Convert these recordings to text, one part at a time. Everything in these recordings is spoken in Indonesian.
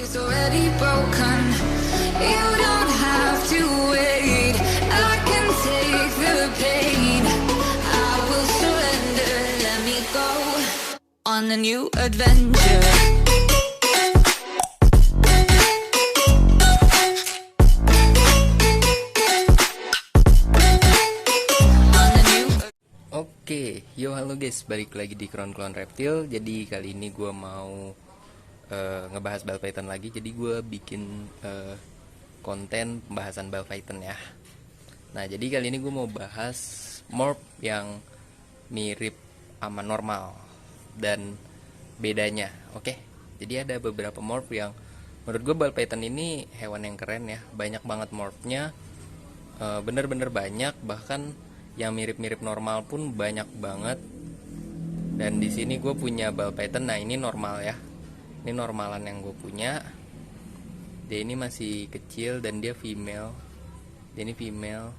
is already broken. You don't have to wait. I can take the pain. I will surrender. Let me go on a new adventure. Oke, yo halo guys, balik lagi di Klon Reptil. Jadi kali ini gue mau ngebahas Ball Python lagi. Jadi gue bikin konten pembahasan Ball Python ya. Nah, jadi kali ini gue mau bahas morph yang mirip sama normal dan bedanya. Oke, jadi ada beberapa morph yang menurut gue Ball Python ini hewan yang keren ya. Banyak banget morphnya, bener-bener banyak, bahkan yang mirip-mirip normal pun banyak banget. Dan di sini gue punya Ball Python. Nah, ini normal ya. Ini normalan yang gue punya. Dia ini masih kecil dan dia female. Dia ini female.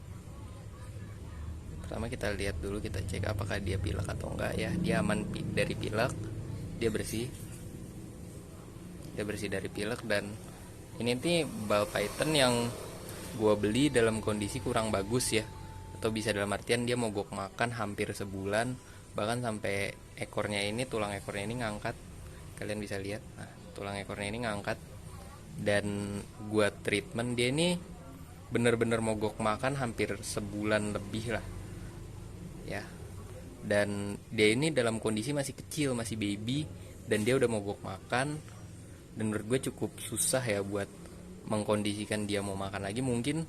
Pertama kita lihat dulu, kita cek apakah dia pilek atau enggak ya. Dia aman dari pilek. Dia bersih. Dia bersih dari pilek. Dan ini nih Ball Python yang gue beli dalam kondisi kurang bagus ya, atau bisa dalam artian dia mogok makan hampir sebulan, bahkan sampai ekornya ini, tulang ekornya ini ngangkat. Kalian bisa lihat, nah tulang ekornya ini ngangkat. Dan gua treatment dia ini bener-bener mogok makan hampir sebulan lebih lah ya. Dan dia ini dalam kondisi masih kecil, masih baby, dan dia udah mogok makan. Dan menurut gue cukup susah ya buat mengkondisikan dia mau makan lagi. Mungkin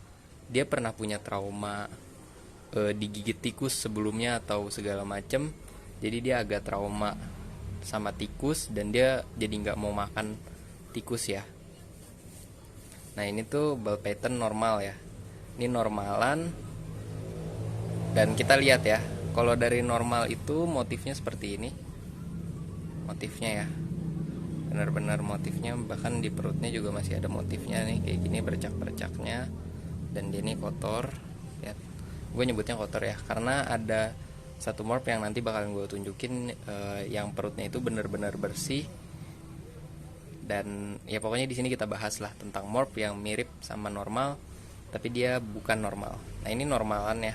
dia pernah punya trauma digigit tikus sebelumnya atau segala macem, jadi dia agak trauma sama tikus dan dia jadi nggak mau makan tikus ya. Nah, ini tuh Ball Python normal ya, ini normalan. Dan kita lihat ya, kalau dari normal itu motifnya seperti ini, motifnya ya, benar-benar motifnya, bahkan di perutnya juga masih ada motifnya nih, kayak gini bercak-bercaknya. Dan dia ini kotor ya. Gue nyebutnya kotor ya karena ada satu morph yang nanti bakalan gue tunjukin, yang perutnya itu bener-bener bersih. Dan ya pokoknya di sini kita bahas lah tentang morph yang mirip sama normal tapi dia bukan normal. Nah, ini normalan ya,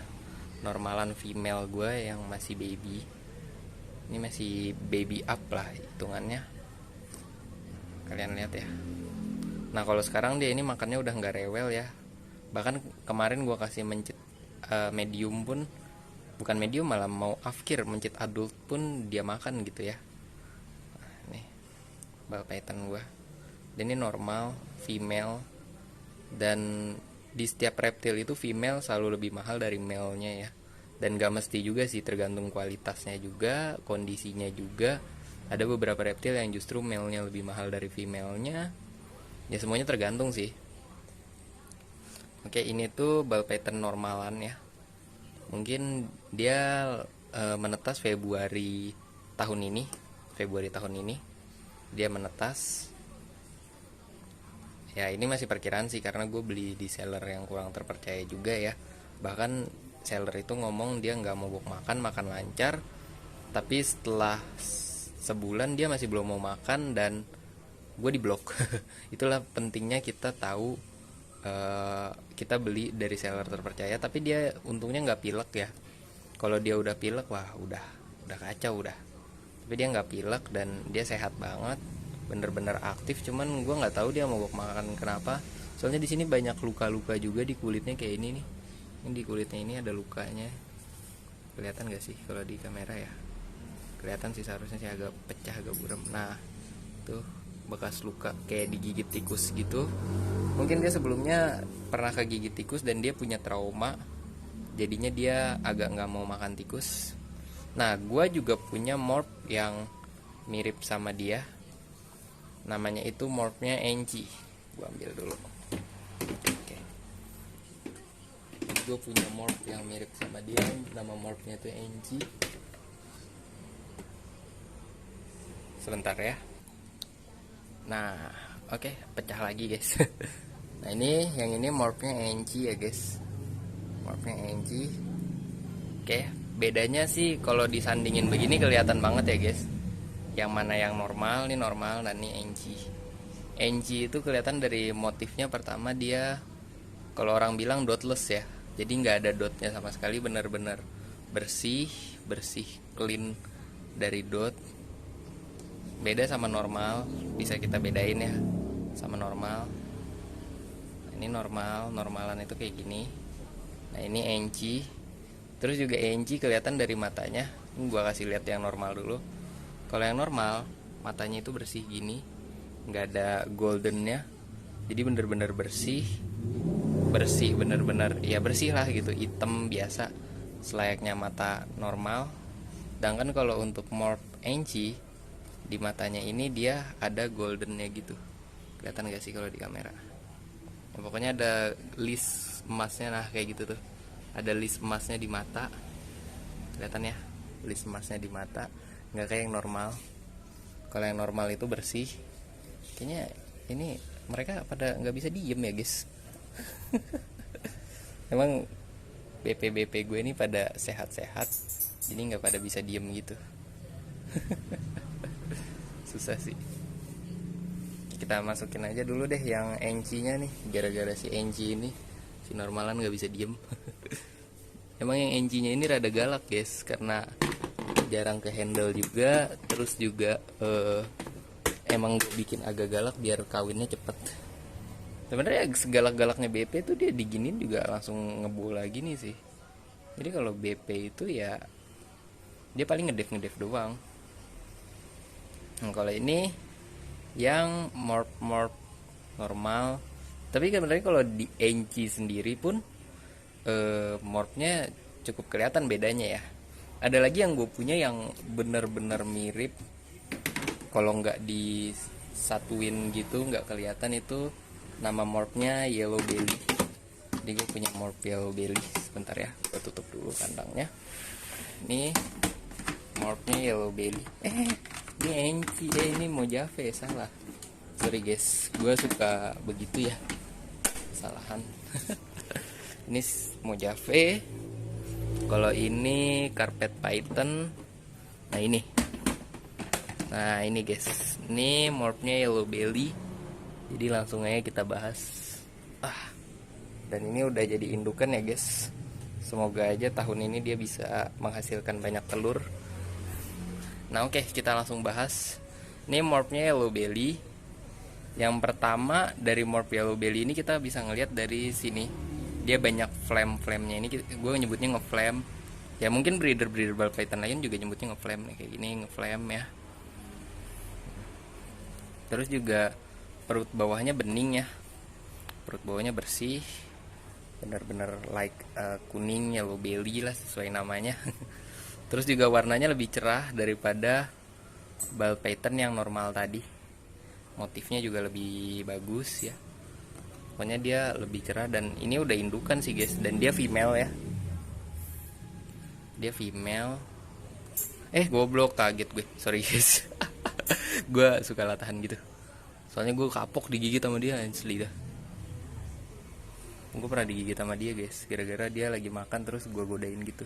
normalan female gue yang masih baby. Ini masih baby up lah hitungannya, kalian lihat ya. Nah, kalau sekarang dia ini makannya udah nggak rewel ya. Bahkan kemarin gue kasih mencit medium pun, bukan medium malah mau afkir, mencit adult pun dia makan gitu ya. Nah, nih Ball Python gue. Dan ini normal, female. Dan di setiap reptil itu female selalu lebih mahal dari male-nya ya. Dan gak mesti juga sih, tergantung kualitasnya juga, kondisinya juga. Ada beberapa reptil yang justru male-nya lebih mahal dari female-nya. Ya semuanya tergantung sih. Oke, ini tuh Ball Python normalan ya. Mungkin dia menetas Februari tahun ini. Dia menetas. Ya, ini masih perkiraan sih karena gue beli di seller yang kurang terpercaya juga ya. Bahkan seller itu ngomong dia nggak mogok makan lancar. Tapi setelah sebulan dia masih belum mau makan dan gue diblok. Itulah pentingnya kita tahu, kita beli dari seller terpercaya tapi dia untungnya nggak pilek ya. Kalau dia udah pilek, wah udah kacau udah. Tapi dia nggak pilek dan dia sehat banget, bener-bener aktif. Cuman gue nggak tahu dia mogok makan kenapa. Soalnya di sini banyak luka-luka juga di kulitnya kayak ini nih. Ini di kulitnya ini ada lukanya. Kelihatan gak sih kalau di kamera ya? Kelihatan sih, seharusnya sih agak pecah, agak buram. Nah, tuh bekas luka kayak digigit tikus gitu. Mungkin dia sebelumnya pernah kegigit tikus dan dia punya trauma, jadinya dia agak nggak mau makan tikus. Nah, gue juga punya morph yang mirip sama dia, namanya itu morphnya Enchi. Gue ambil dulu. Oke, gue punya morph yang mirip sama dia, nama morphnya itu Enchi. Sebentar ya. Nah, oke, pecah lagi guys. Nah, yang ini morphnya Enchi ya guys, morphnya Enchi. Oke, bedanya sih kalau disandingin begini kelihatan banget ya guys, yang mana yang normal. Ini normal dan ini Enchi. Angie itu kelihatan dari motifnya. Pertama dia, kalau orang bilang dotless ya, jadi nggak ada dotnya sama sekali, benar-benar bersih bersih, clean dari dot. Beda sama normal, bisa kita bedain ya sama normal. Ini normalan itu kayak gini. Nah ini Angie. Terus juga Angie kelihatan dari matanya. Ini gua kasih lihat yang normal dulu. Kalau yang normal, matanya itu bersih gini, nggak ada goldennya, jadi bener-bener bersih, bersih bener-bener ya bersih lah gitu, hitam biasa, selayaknya mata normal. Sedangkan kalau untuk morph Angie, di matanya ini dia ada goldennya gitu. Kelihatan gak sih kalau di kamera? Ya, pokoknya ada list emasnya, nah kayak gitu tuh. Ada list emasnya di mata. Kelihatan ya? List emasnya di mata. Nggak kayak yang normal. Kalau yang normal itu bersih. Kayaknya ini mereka pada nggak bisa diem ya guys. Emang BP gue ini pada sehat-sehat, jadi nggak pada bisa diem gitu. Susah sih. Kita masukin aja dulu deh yang Angie-nya nih. Gara-gara si Angie ini, si normalan nggak bisa diem. Emang yang Angie-nya ini rada galak guys, karena jarang ke handle juga. Terus juga emang gue bikin agak galak biar kawinnya cepet. Sebenarnya segalak-galaknya BP tuh dia diginin juga langsung ngebola gini sih. Jadi kalau BP itu ya dia paling ngedef doang. Nah, kalau ini yang morph normal. Tapi sebenarnya kalau di Angie sendiri pun morphnya cukup kelihatan bedanya ya. Ada lagi yang gue punya yang bener-bener mirip, kalau nggak disatuin gitu nggak kelihatan. Itu nama morphnya Yellow Belly. Jadi gue punya morph Yellow Belly. Sebentar ya, gue tutup dulu kandangnya. Ini morphnya Yellow Belly. Ini Angie, ini Mojave, salah. Sorry guys, gue suka begitu ya, kesalahan. Ini Mojave. Kalau ini Carpet Python. Nah ini guys, ini morphnya Yellow Belly. Jadi langsung aja kita bahas. Dan ini udah jadi indukan ya guys. Semoga aja tahun ini dia bisa menghasilkan banyak telur. Nah oke, kita langsung bahas. Ini morphnya Yellow Belly. Yang pertama dari morph Yellow Belly ini kita bisa ngelihat dari sini. Dia banyak flame-nya. Ini gue nyebutnya ngeflame. Ya mungkin breeder ball python lain juga nyebutnya ngeflame nih, kayak gini ngeflame ya. Terus juga perut bawahnya bening ya. Perut bawahnya bersih. Bener-bener like kuning Yellow Belly lah sesuai namanya. Terus juga warnanya lebih cerah daripada ball python yang normal tadi. Motifnya juga lebih bagus ya. Pokoknya dia lebih cerah. Dan ini udah indukan sih guys. Dan dia female ya. Dia female. Goblok, kaget gue. Sorry guys. Gue suka latahan gitu. Soalnya gue kapok digigit sama dia, asli dah. Gue pernah digigit sama dia guys, gara-gara dia lagi makan terus gue godain gitu.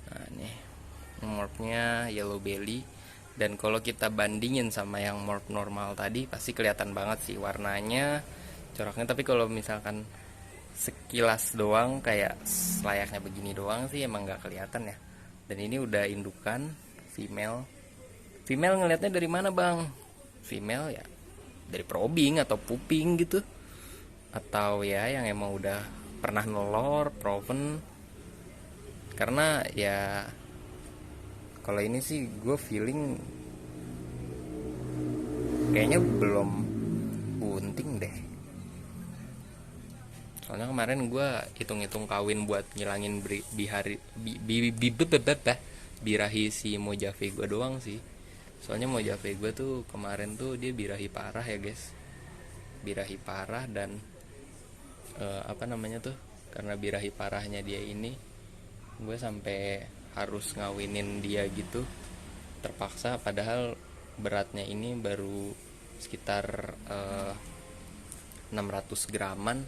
Nah nih morphnya Yellow Belly. Dan kalau kita bandingin sama yang morph normal tadi, pasti kelihatan banget sih warnanya, coraknya. Tapi kalau misalkan sekilas doang kayak layaknya begini doang sih emang nggak kelihatan ya. Dan ini udah indukan female. Female ngelihatnya dari mana bang? Female ya dari probing atau puping gitu, atau ya yang emang udah pernah nelor proven. Karena ya kalau ini sih gue feeling kayaknya belum bunting deh. Soalnya kemarin gue hitung-hitung kawin buat ngilangin birahi si Mojave gue doang sih. Soalnya Mojave gue tuh kemarin tuh dia birahi parah ya guys. Birahi parah. Dan karena birahi parahnya dia ini, gue sampai harus ngawinin dia gitu, terpaksa. Padahal beratnya ini baru sekitar 600 graman.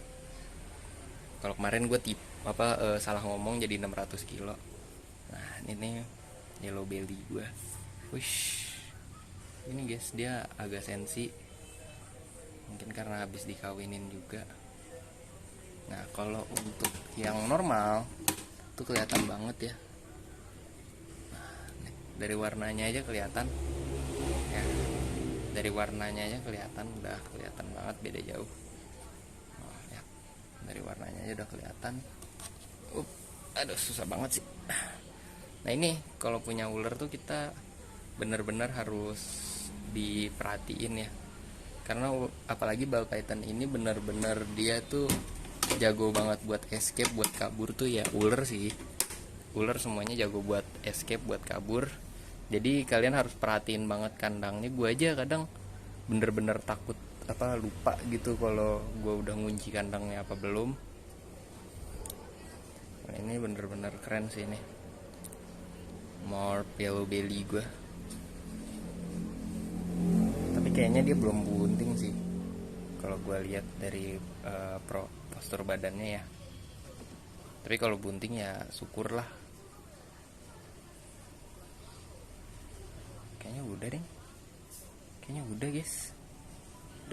Kalau kemarin gue salah ngomong jadi 600 kilo. Nah ini Yellow Belly gue. Wish. Ini guys dia agak sensi. mungkin karena habis dikawinin juga. Nah kalau untuk yang normal tuh kelihatan banget ya. Nah, nih, dari warnanya aja kelihatan ya, dari warnanya aja kelihatan, udah kelihatan banget beda jauh. Oh, ya. Dari warnanya aja udah kelihatan. Aduh susah banget sih. Nah ini kalau punya ular tuh kita bener-bener harus diperhatiin ya, karena apalagi ball python ini bener-bener dia tuh jago banget buat escape, buat kabur tuh ya. Ular sih, ular semuanya jago buat escape, buat kabur. Jadi kalian harus perhatiin banget kandangnya. Gue aja kadang bener-bener takut lupa gitu kalau gue udah ngunci kandangnya apa belum. Nah, ini bener-bener keren sih ini more yellow belly gue, tapi kayaknya dia belum bunting sih kalau gue lihat dari postur badannya ya. Tapi kalau bunting ya syukur lah. Kayaknya udah deh, kayaknya udah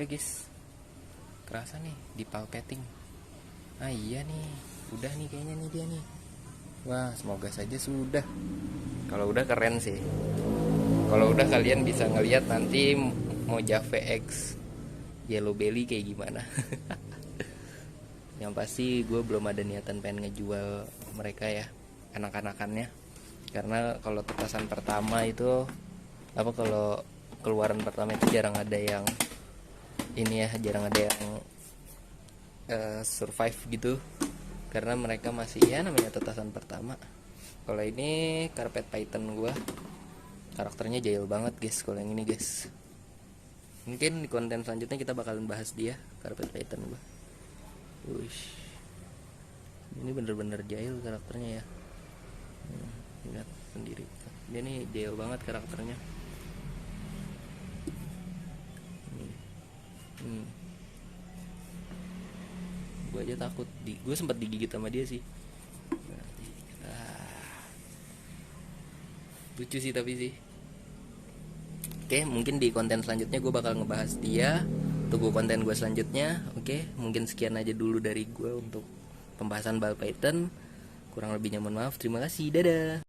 guys, kerasa nih di palpeting. Ah iya nih, udah nih kayaknya nih dia nih. Wah semoga saja sudah. Kalau udah keren sih. Kalau udah kalian bisa ngelihat nanti Mojave X yellow belly kayak gimana. Yang pasti gue belum ada niatan pengen ngejual mereka ya, anak-anakannya. Karena kalau tetasan pertama itu kalau keluaran pertama itu jarang ada yang ini ya, jarang ada yang survive gitu, karena mereka masih ya namanya tetasan pertama. Kalau ini carpet python gue karakternya jahil banget guys. Kalau yang ini guys, mungkin di konten selanjutnya kita bakalan bahas dia, carpet python gue. Wush, ini bener-bener jahil karakternya ya. Lihat sendiri, dia nih jahil banget karakternya. Gue aja takut, gue sempat digigit sama dia sih. Lucu sih tapi sih. Oke, mungkin di konten selanjutnya gue bakal ngebahas dia. Tunggu konten gue selanjutnya. Oke, mungkin sekian aja dulu dari gue untuk pembahasan ball python. Kurang lebihnya mohon maaf. Terima kasih, dadah.